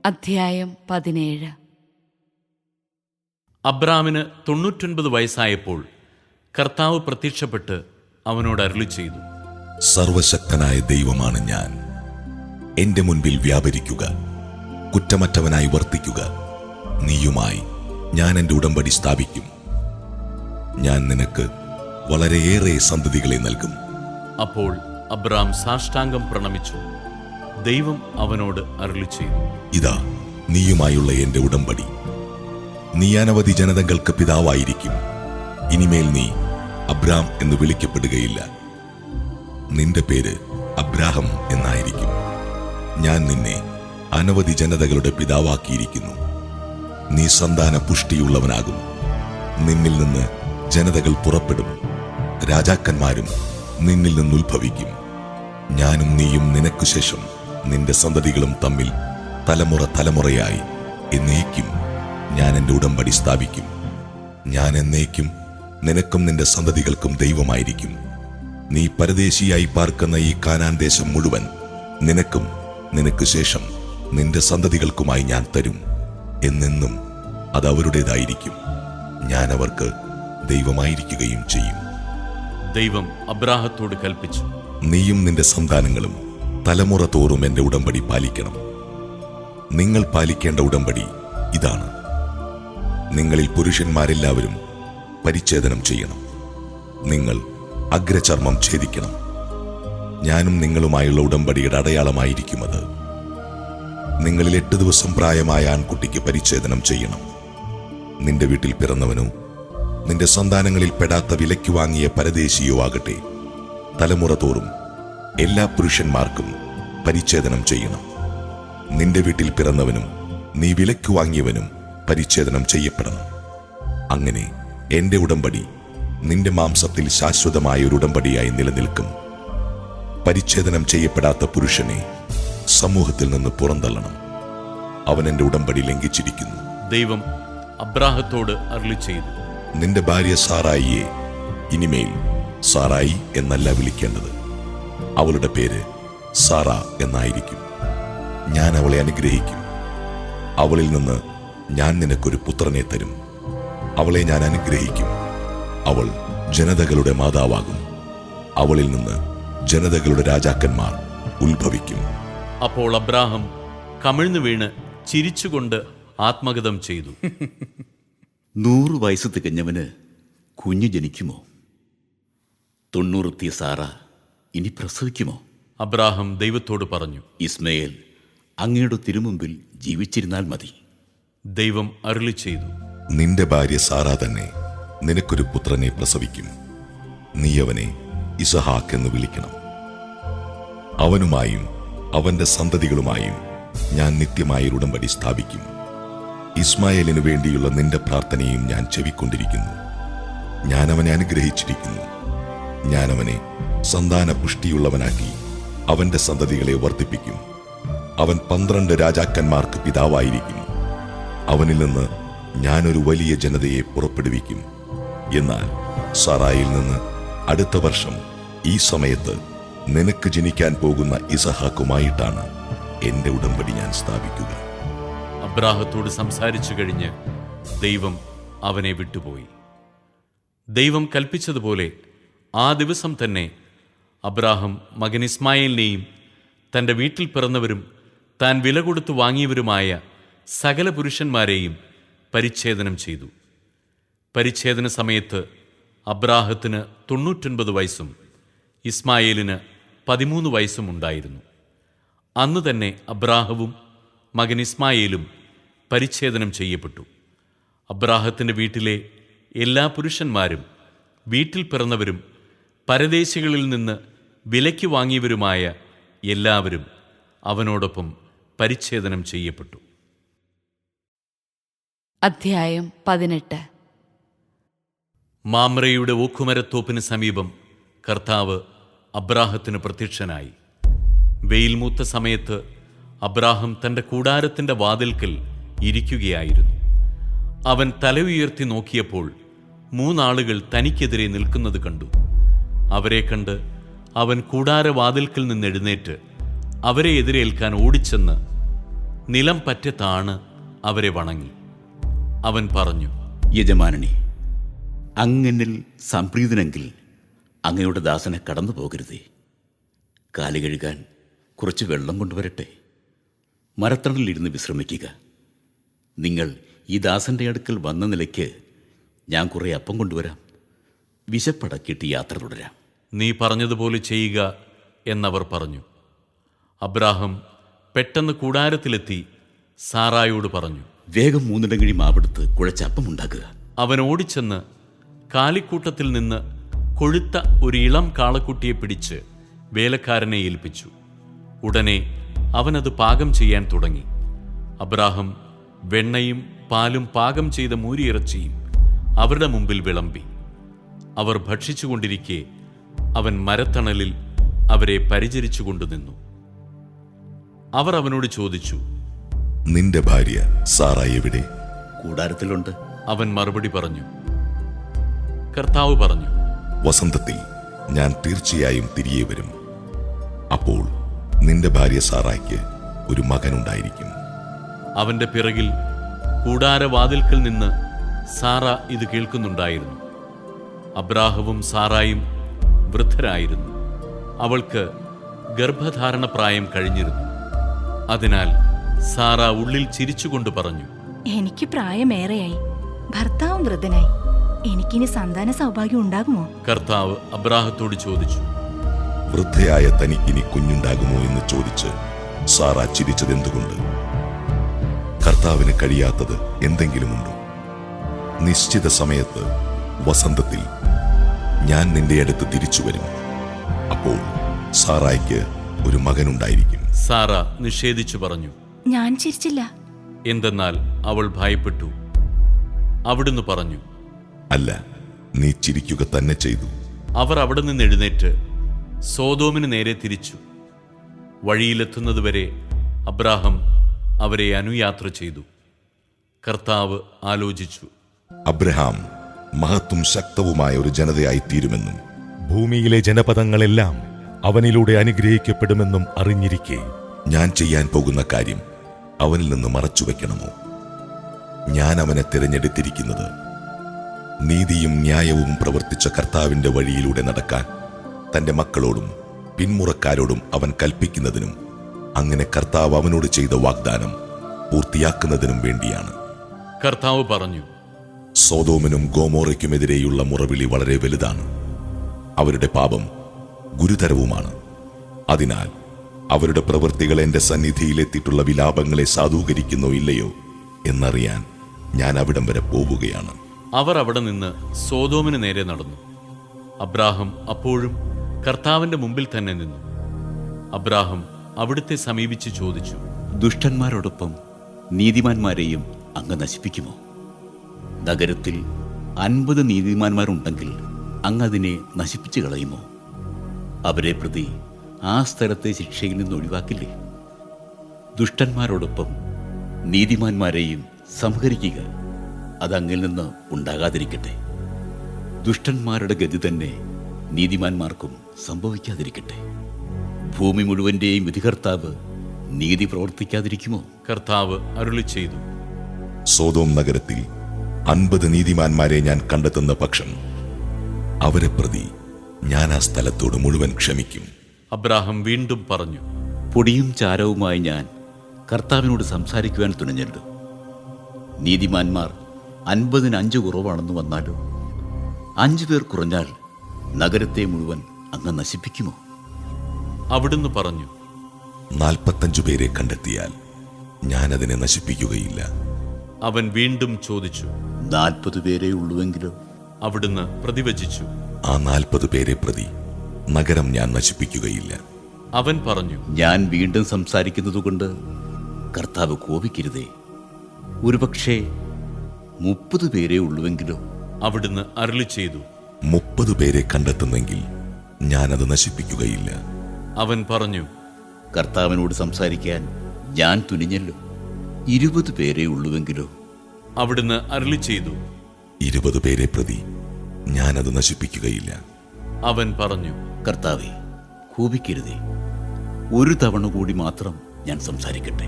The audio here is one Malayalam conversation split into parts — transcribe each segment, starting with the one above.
അധ്യായം 17. അബ്രാമിന് 99 വയസ്സായപ്പോൾ കർത്താവ് പ്രത്യക്ഷപ്പെട്ട് അവനോട് അരുളിച്ചെയ്തു, സർവശക്തനായ ദൈവമാണ് ഞാൻ. എന്റെ മുൻപിൽ വ്യാപരിക്കുക, കുറ്റമറ്റവനായി വർത്തിക്കുക. നീയുമായി ഞാൻ എന്റെ ഉടമ്പടി സ്ഥാപിക്കും. ഞാൻ നിനക്ക് വളരെയേറെ സന്തതികളെ നൽകും. അപ്പോൾ അബ്രാം സാഷ്ടാംഗം പ്രണമിച്ചു. ദൈവം അവനോട് അരുളിച്ചെയ്തു, ഇതാ നീയുമായുള്ള എന്റെ ഉടമ്പടി. നീ അനവധി ജനതകൾക്ക് പിതാവായിരിക്കും. ഇനിമേൽ നീ അബ്രാം എന്ന് വിളിക്കപ്പെടുകയില്ല. നിന്റെ പേര് അബ്രാഹം എന്നായിരിക്കും. ഞാൻ നിന്നെ അനവധി ജനതകളുടെ പിതാവാക്കിയിരിക്കുന്നു. നീ സന്താന പുഷ്ടിയുള്ളവനാകും. നിന്നിൽ നിന്ന് ജനതകൾ പുറപ്പെടും, രാജാക്കന്മാരും നിന്നിൽ നിന്നുത്ഭവിക്കും. ഞാനും നീയും നിനക്കു ശേഷം നിന്റെ സന്തതികളും തമ്മിൽ തലമുറ തലമുറയായി എന്നേക്കും ഞാൻ എന്റെ ഉടമ്പടി സ്ഥാപിക്കും. ഞാൻ എന്നേക്കും നിനക്കും നിന്റെ സന്തതികൾക്കും ദൈവമായിരിക്കും. നീ പരദേശിയായി പാർക്കുന്ന ഈ കാനാൻ ദേശം മുഴുവൻ നിനക്കും നിനക്ക് ശേഷം നിന്റെ സന്തതികൾക്കുമായി ഞാൻ തരും. എന്നെന്നും അത് അവരുടേതായിരിക്കും. ഞാൻ അവർക്ക് ദൈവമായിരിക്കുകയും ചെയ്യും. ദൈവം അബ്രാഹത്തോട് കൽപ്പിച്ചു, നീയും നിന്റെ സന്താനങ്ങളും തലമുറ തോറും എന്റെ ഉടമ്പടി പാലിക്കണം. നിങ്ങൾ പാലിക്കേണ്ട ഉടമ്പടി ഇതാണ്: നിങ്ങളിൽ പുരുഷന്മാരെല്ലാവരും പരിച്ഛേദനം ചെയ്യണം. നിങ്ങൾ അഗ്രചർമ്മം ഛേദിക്കണം. ഞാനും നിങ്ങളുമായുള്ള ഉടമ്പടിയുടെ അടയാളമായിരിക്കുമത്. നിങ്ങളിൽ 8 ദിവസം പ്രായമായ ആൺകുട്ടിക്ക് പരിച്ഛേദനം ചെയ്യണം. നിന്റെ വീട്ടിൽ പിറന്നവനോ നിന്റെ സന്താനങ്ങളിൽ പെടാത്ത വിലയ്ക്ക് വാങ്ങിയ പരദേശിയോ ആകട്ടെ, തലമുറ തോറും എല്ലാ പുരുഷന്മാർക്കും പരിച്ഛേദനം ചെയ്യണം. നിന്റെ വീട്ടിൽ പിറന്നവനും നീ വിലയ്ക്ക് വാങ്ങിയവനും പരിച്ഛേദനം ചെയ്യപ്പെടണം. അങ്ങനെ എന്റെ ഉടമ്പടി നിന്റെ മാംസത്തിൽ ശാശ്വതമായ ഒരു ഉടമ്പടിയായി നിലനിൽക്കും. പരിച്ഛേദനം ചെയ്യപ്പെടാത്ത പുരുഷനെ സമൂഹത്തിൽ നിന്ന് പുറന്തള്ളണം. അവൻ എന്റെ ഉടമ്പടി ലംഘിച്ചിരിക്കുന്നു. ദൈവം അബ്രാഹത്തോട് അരുളിച്ചെയ്തു, നിന്റെ ഭാര്യ സാറായിയെ ഇനിമേൽ സാറായി എന്നല്ല വിളിക്കേണ്ടത്. അവളുടെ പേര് സാറ എന്നായിരിക്കും. ഞാൻ അവളെ അനുഗ്രഹിക്കും. അവളിൽ നിന്ന് ഞാൻ നിനക്കൊരു പുത്രനെ തരും. അവളെ ഞാൻ അനുഗ്രഹിക്കും. അവൾ ജനതകളുടെ മാതാവാകും. അവളിൽ നിന്ന് ജനതകളുടെ രാജാക്കന്മാർ ഉത്ഭവിക്കും. അപ്പോൾ അബ്രാഹം കമിഴ്ന്നു വീണ് ചിരിച്ചുകൊണ്ട് ആത്മഗതം ചെയ്തു. 100 വയസ്സ് തികഞ്ഞവന് കുഞ്ഞു ജനിക്കുമോ? 90 എത്തിയ സാറ ഇനി പ്രസവിക്കുമോ? അബ്രാഹം ദൈവത്തോട് പറഞ്ഞു, ഇസ്മയേൽ അങ്ങയുടെ തിരുമുമ്പിൽ ജീവിച്ചിരുന്നാൽ മതി. ദൈവം അരുളിച്ചെയ്തു, നിന്റെ ഭാര്യ സാറ തന്നെ നിനക്കൊരു പുത്രനെ പ്രസവിക്കും. നീ അവനെ ഇസഹാക്ക് എന്ന് വിളിക്കണം. അവനുമായും അവന്റെ സന്തതികളുമായും ഞാൻ നിത്യമായ ഉടമ്പടി സ്ഥാപിക്കും. ഇസ്മായേലിനു വേണ്ടിയുള്ള നിന്റെ പ്രാർത്ഥനയും ഞാൻ ചെവിക്കൊണ്ടിരിക്കുന്നു. ഞാൻ അവനെ അനുഗ്രഹിച്ചിരിക്കുന്നു. ഞാൻ അവനെ സന്താന പുഷ്ടിയുള്ളവനാക്കി അവന്റെ സന്തതികളെ വർദ്ധിപ്പിക്കും. അവൻ 12 രാജാക്കന്മാർക്ക് പിതാവായിരിക്കും. അവനിൽ നിന്ന് ഞാനൊരു വലിയ ജനതയെ പുറപ്പെടുവിക്കും. എന്നാൽ സാറായിൽ നിന്ന് അടുത്ത വർഷം ഈ സമയത്ത് നിനക്ക് ജനിക്കാൻ പോകുന്ന ഇസഹാക്കുമായിട്ടാണ് എന്റെ ഉടമ്പടി ഞാൻ സ്ഥാപിക്കുക. അബ്രാഹത്തോട് സംസാരിച്ചു കഴിഞ്ഞ് ദൈവം അവനെ വിട്ടുപോയി. ദൈവം കൽപ്പിച്ചതുപോലെ ആ ദിവസം തന്നെ അബ്രാഹം മകൻ ഇസ്മായേലിനെയും തൻ്റെ വീട്ടിൽ പിറന്നവരും താൻ വില കൊടുത്തു വാങ്ങിയവരുമായ സകല പുരുഷന്മാരെയും പരിച്ഛേദനം ചെയ്തു. പരിച്ഛേദന സമയത്ത് അബ്രാഹത്തിന് 99 വയസ്സും ഇസ്മായേലിന് 13 വയസ്സും ഉണ്ടായിരുന്നു. അന്ന് തന്നെ അബ്രാഹവും മകൻ ഇസ്മായേലും പരിച്ഛേദനം ചെയ്യപ്പെട്ടു. അബ്രാഹത്തിൻ്റെ വീട്ടിലെ എല്ലാ പുരുഷന്മാരും വീട്ടിൽ പിറന്നവരും പരദേശികളിൽ നിന്ന് വിലയ്ക്ക് വാങ്ങിയവരുമായ എല്ലാവരും അവനോടൊപ്പം പരിച്ഛേദനം ചെയ്യപ്പെട്ടു. അധ്യായം 18. മാമ്രയുടെ ഓക്കുമരത്തോപ്പിന് സമീപം കർത്താവ് അബ്രാഹത്തിന് പ്രത്യക്ഷനായി. വെയിൽ മൂത്ത സമയത്ത് അബ്രാഹം തൻ്റെ കൂടാരത്തിൻ്റെ വാതിൽക്കൽ ഇരിക്കുകയായിരുന്നു. അവൻ തല ഉയർത്തി നോക്കിയപ്പോൾ 3 ആളുകൾ തനിക്കെതിരെ നിൽക്കുന്നത് കണ്ടു. അവരെ കണ്ട് അവൻ കൂടാരവാതിൽക്കൽ നിന്ന് എഴുന്നേറ്റ് അവരെ എതിരേൽക്കാൻ ഓടിച്ചെന്ന് നിലം പറ്റെ താണ് അവരെ വണങ്ങി. അവൻ പറഞ്ഞു, യജമാനനെ, അങ്ങനിൽ സംപ്രീതനെങ്കിൽ അങ്ങയുടെ ദാസനെ കടന്നു പോകരുതേ. കാല് കഴുകാൻ കുറച്ച് വെള്ളം കൊണ്ടുവരട്ടെ. മരത്തണലിരുന്ന് വിശ്രമിക്കുക. നിങ്ങൾ ഈ ദാസന്റെ അടുക്കൽ വന്ന നിലയ്ക്ക് ഞാൻ കുറേ അപ്പം കൊണ്ടുവരാം. വിശപ്പടക്കിയിട്ട് യാത്ര തുടരാം. നീ പറഞ്ഞതുപോലെ ചെയ്യുക എന്നവർ പറഞ്ഞു. അബ്രാഹം പെട്ടെന്ന് കൂടാരത്തിലെത്തി സാറായോട് പറഞ്ഞു, വേഗം 3 ഇടങ്ങഴി മാവെടുത്ത് കുഴച്ചപ്പം ഉണ്ടാക്കുക. അവൻ ഓടിച്ചെന്ന് കാലിക്കൂട്ടത്തിൽ നിന്ന് കൊഴുത്ത ഒരു ഇളം കാളക്കുട്ടിയെ പിടിച്ച് വേലക്കാരനെ ഏൽപ്പിച്ചു. ഉടനെ അവനത് പാകം ചെയ്യാൻ തുടങ്ങി. അബ്രാഹം വെണ്ണയും പാലും പാകം ചെയ്ത മൂരിയിറച്ചിയും അവരുടെ മുമ്പിൽ വിളമ്പി. അവർ ഭക്ഷിച്ചുകൊണ്ടിരിക്കെ അവൻ മരത്തണലിൽ അവരെ പരിചരിച്ചുകൊണ്ടു നിന്നു. അവർ അവനോട് ചോദിച്ചു, നിന്റെ ഭാര്യ സാറ എവിടെ? കൂടാരത്തിലുണ്ട്. അവൻ മറുപടി പറഞ്ഞു. കർത്താവ് പറഞ്ഞു, വസന്തത്തിൽ ഞാൻ തീർച്ചയായും തിരികെ വരും. അപ്പോൾ നിന്റെ ഭാര്യ സാറായ്ക്ക് ഒരു മകനുണ്ടായിരിക്കും. അവന്റെ പിറകിൽ കൂടാരവാതിൽക്കൽ നിന്ന് സാറ ഇത് കേൾക്കുന്നുണ്ടായിരുന്നു. അബ്രാഹവും സാറായും വൃദ്ധരായിരുന്നു. അവൾക്ക് ഗർഭധാരണ പ്രായം കഴിഞ്ഞിരുന്നു. അതിനാൽ സാറ ഉള്ളിൽ ചിരിച്ചുകൊണ്ട് പറഞ്ഞു, എനിക്ക് പ്രായമേറെയായി, ഭർത്താവും വൃദ്ധനായി, എനിക്കിനി സന്താന സൗഭാഗ്യം ഉണ്ടാകുമോ? കർത്താവ് അബ്രാഹത്തോട് ചോദിച്ചു, വൃദ്ധയായ തനിക്കിനി കുഞ്ഞുണ്ടാകുമോ എന്ന് ചോദിച്ച് സാറ ചിരിച്ചതെന്തുകൊണ്ട്? കർത്താവിന് കഴിയാത്തത് എന്തെങ്കിലുമുണ്ടോ? നിശ്ചിത സമയത്ത് വസന്തത്തിൽ ഞാൻ നിന്റെ അടുത്ത് തിരിച്ചു വരും. അപ്പോൾ സാറായ്ക്ക് ഒരു മകനുണ്ടായിരിക്കും. സാറ നിഷേധിച്ചു പറഞ്ഞു. ഞാൻ ചിരിച്ചില്ല. എന്തെന്നാൽ അവൾ ഭയപ്പെട്ടു. അവിടുന്ന് പറഞ്ഞു, അല്ല, നീ ചിരിക്കുക തന്നെ ചെയ്തു. അവർ അവിടെ നിന്ന് എഴുന്നേറ്റ് സോദോമിന് നേരെ തിരിച്ചു. വഴിയിലെത്തുന്നതുവരെ അബ്രാഹം അവരെ അനുയാത്ര ചെയ്തു. കർത്താവ് ആലോചിച്ചു, അബ്രഹാം മഹത്തും ശക്തവുമായ ഒരു ജനതയായി തീരുമെന്നും ഭൂമിയിലെ ജനപദങ്ങളെല്ലാം അവനിലൂടെ അനുഗ്രഹിക്കപ്പെടുമെന്നും അറിഞ്ഞിരിക്കെ ഞാൻ ചെയ്യാൻ പോകുന്ന കാര്യം അവനിൽ നിന്ന് മറച്ചുവെക്കണമോ? ഞാൻ അവനെ തിരഞ്ഞെടുത്തിരിക്കുന്നത് നീതിയും ന്യായവും പ്രവർത്തിച്ച കർത്താവിന്റെ വഴിയിലൂടെ നടക്കാൻ തന്റെ മക്കളോടും പിന്മുറക്കാരോടും അവൻ കൽപ്പിക്കുന്നതിനും അങ്ങനെ കർത്താവ് അവനോട് ചെയ്ത വാഗ്ദാനം പൂർത്തിയാക്കുന്നതിനും വേണ്ടിയാണ്. കർത്താവ് പറഞ്ഞു, സോദോമിനും ഗോമോറയ്ക്കുമെതിരെയുള്ള മുറവിളി വളരെ വലുതാണ്. അവരുടെ പാപം ഗുരുതരവുമാണ്. അതിനാൽ അവരുടെ പ്രവൃത്തികൾ എന്റെ സന്നിധിയിലെത്തിയിട്ടുള്ള വിലാപങ്ങളെ സാധൂകരിക്കുന്നോ ഇല്ലയോ എന്നറിയാൻ ഞാൻ അവിടം വരെ പോവുകയാണ്. അവർ അവിടെ നിന്ന് സോദോമിന് നേരെ നടന്നു. അബ്രാഹം അപ്പോഴും കർത്താവിന്റെ മുമ്പിൽ തന്നെ നിന്നു. അബ്രാഹം അവിടുത്തെ സമീപിച്ച് ചോദിച്ചു, ദുഷ്ടന്മാരോടൊപ്പം നീതിമാന്മാരെയും അങ്ങ് നശിപ്പിക്കുമോ? നഗരത്തിൽ 50 നീതിമാന്മാരുണ്ടെങ്കിൽ അങ്ങ് അതിനെ നശിപ്പിച്ചു കളയുമോ? അവരെ പ്രതി ആ സ്ഥലത്തെ ശിക്ഷയിൽ നിന്ന് ഒഴിവാക്കില്ലേ? ദുഷ്ടന്മാരോടൊപ്പം നീതിമാന്മാരെയും സംഹരിക്കുക, അതങ്ങിൽ നിന്ന് ഉണ്ടാകാതിരിക്കട്ടെ. ദുഷ്ടന്മാരുടെ ഗതി തന്നെ നീതിമാന്മാർക്കും സംഭവിക്കാതിരിക്കട്ടെ. ഭൂമി മുഴുവന്റെയും വിധികർത്താവ് നീതി പ്രവർത്തിക്കാതിരിക്കുമോ? കർത്താവ് അരുളി ചെയ്തു, സോദോം നഗരത്തിൽ 50 നീതിമാന്മാരെ ഞാൻ കണ്ടെത്തുന്ന പക്ഷം അവരെ പ്രതി ഞാൻ ആ സ്ഥലത്തോട് മുഴുവൻ ക്ഷമിക്കും. അബ്രാഹം വീണ്ടും പറഞ്ഞു, പൊടിയും ചാരവുമായി ഞാൻ കർത്താവിനോട് സംസാരിക്കുവാൻ തുനിഞ്ഞല്ലോ. നീതിമാന്മാർ 50-ന് 5 കുറവാണെന്ന് വന്നാലോ? 5 പേർ കുറഞ്ഞാൽ നഗരത്തെ മുഴുവൻ അങ്ങ് നശിപ്പിക്കുമോ? അവിടുന്ന് പറഞ്ഞു, 45 പേരെ കണ്ടെത്തിയാൽ ഞാൻ അതിനെ നശിപ്പിക്കുകയില്ല. അവൻ വീണ്ടും ചോദിച്ചു, 40 പേരേ ഉള്ളുവെങ്കിലോ? അവിടുന്ന് പ്രതിവചിച്ചു, ആ 40 പേരെ പ്രതി നഗരം ഞാൻ നശിപ്പിക്കുകയില്ല. അവൻ പറഞ്ഞു, ഞാൻ വീണ്ടും സംസാരിക്കുന്നതുകൊണ്ട് കർത്താവ് കോപിക്കരുതേ. ഒരുപക്ഷേ 30 പേരേ ഉള്ളുവെങ്കിലോ? അവിടുന്ന് അരുളി ചെയ്തു, 30 പേരെ കണ്ടെത്തുന്നെങ്കിൽ ഞാനത് നശിപ്പിക്കുകയില്ല. അവൻ പറഞ്ഞു, കർത്താവിനോട് സംസാരിക്കാൻ ഞാൻ തുനിഞ്ഞല്ലോ. 20 പേരേ ഉള്ളുവെങ്കിലോ? അവിടുന്ന് അരുളി ചെയ്തു, 20 പേരെ പ്രതി ഞാനത് നശിപ്പിക്കുകയില്ല. അവൻ പറഞ്ഞു, കർത്താവേ, കോപിക്കരുതേ. ഒരു തവണ കൂടി മാത്രം ഞാൻ സംസാരിക്കട്ടെ.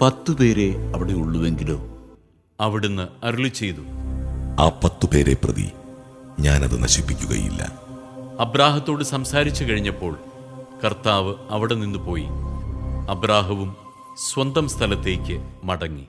10 പേരെ അവിടെ ഉള്ളുവെങ്കിലോ? അവിടുന്ന് അരുളി ചെയ്തു, ആ 10 പേരെ പ്രതി ഞാനത് നശിപ്പിക്കുകയില്ല. അബ്രാഹത്തോട് സംസാരിച്ചു കഴിഞ്ഞപ്പോൾ കർത്താവ് അവിടെ നിന്ന് പോയി. അബ്രാഹവും സ്വന്തം സ്ഥലത്തേക്ക് മടങ്ങി.